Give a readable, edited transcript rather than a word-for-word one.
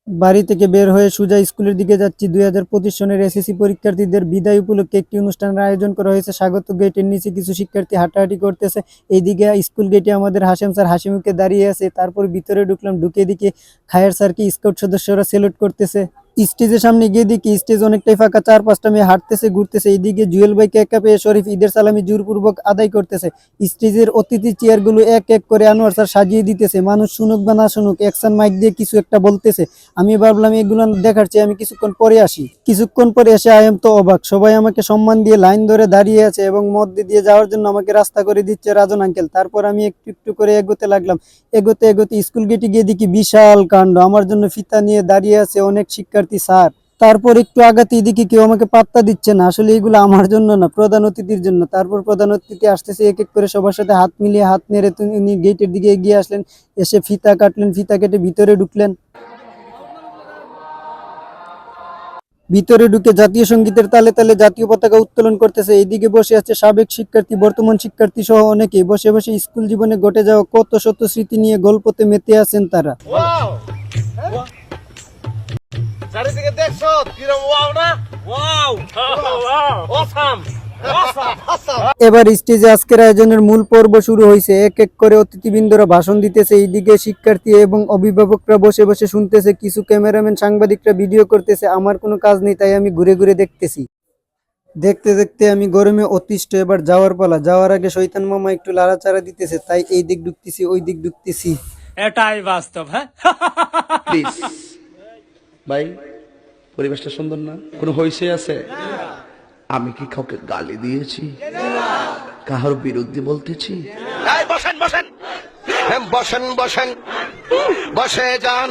বাড়ি থেকে বের হয়ে সোজা স্কুলের দিকে যাচ্ছি। 2025 সনের এসএসসি পরীক্ষার্থীদের বিদায় উপলক্ষে একটি অনুষ্ঠানের আয়োজন করা হয়েছে। স্বাগত গেটের নিচে কিছু শিক্ষার্থী হাঁটাহাঁটি করতেছে। এইদিকে স্কুল গেটে আমাদের হাশেম স্যার হাসি মুখে দাঁড়িয়ে আছে। তারপর ভিতরে ঢুকলাম, ঢুকে দিকে খায়ের স্যারকে স্কাউট সদস্যরা সেলুট করতেছে। স্টেজের সামনে গিয়ে দেখি স্টেজ অনেকটাই ফাঁকা, 4-5টা মেয়ে হাঁটতেছে ঘুরতেছে। এইদিকে জুয়েল ভাইকে একা পেয়ে শরীফ ঈদের সালামি জোরপূর্বক আদায় করতেছে। স্টেজের অতিথি চেয়ারগুলো এক এক করে আনোয়ার স্যার সাজিয়ে দিতেছে। মানুষ শুনুক বা না শুনুক, অ্যাকশন মাইক দিয়ে কিছু একটা বলতেছে। আমি ভাবলাম এগুলো দেখার চেয়ে আমি কিছুক্ষণ পরে এসে আই এম তো অবাক। সবাই আমাকে সম্মান দিয়ে লাইন ধরে দাঁড়িয়ে আছে এবং মধ্যে দিয়ে যাওয়ার জন্য আমাকে রাস্তা করে দিচ্ছে রাজন আঙ্কেল। তারপর আমি একটু একটু করে এগোতে লাগলাম। এগোতে এগোতে স্কুল গেটে গিয়ে দেখি বিশাল কাণ্ড। আমার জন্য ফিতা নিয়ে দাঁড়িয়ে আছে অনেক শিক্ষার্থী স্যার। তারপর একটু আগাতেই দেখি কেউ আমাকে পাত্তা দিচ্ছে না। আসলে এগুলো আমার জন্য না, প্রধান অতিথির জন্য। তারপর প্রধান অতিথি আসতেছে, এক এক করে সবার সাথে হাত মিলিয়ে হাত নেড়ে উনি গেটের দিকে এগিয়ে আসলেন। এসে ফিতা কাটলেন, ফিতা কেটে ভিতরে ঢুকলেন। ভিতরে ঢুকে জাতীয় সঙ্গীতের তালে তালে জাতীয় পতাকা উত্তোলন করতেছে। এইদিকে বসে আছে সাবেক শিক্ষার্থী, বর্তমান শিক্ষার্থী সহ অনেকেই। বসে বসে স্কুল জীবনে ঘটে যাওয়া কত শত স্মৃতি নিয়ে গল্পতে মেতে আছেন তারা। চারিদিকে দেখছো কিরম ওয়াও না ওয়াও অসাম এবার স্টেজে আজকের আয়োজনের মূল পর্ব শুরু হয়েছে। এক এক করে অতিথিবৃন্দরা ভাষণ দিতেছে। এইদিকে শিক্ষার্থী এবং অভিভাবকরা বসে বসে শুনতেছে। কিছু ক্যামেরাম্যান সাংবাদিকরা ভিডিও করতেছে। আমার কোনো কাজ নেই, তাই আমি ঘুরে ঘুরে দেখতেছি। দেখতে দেখতে আমি গরমে অতিষ্ঠ। এবার যাওয়ার পালা। যাওয়ার আগে শয়তান মামা একটু লাড়াচাড়া দিতেছে, তাই এই দিক ঢুকতেছি ওই দিক ঢুকতেছি। এটাই বাস্তব। হ্যাঁ প্লিজ ভাই, পরিবেশটা সুন্দর না? কোনো হইছে আছে? আমি কি কাউকে গালি দিয়েছি? কাহার বিরুদ্ধে বলতেছি? বসেন বসেন বসেন বসেন বসে যান।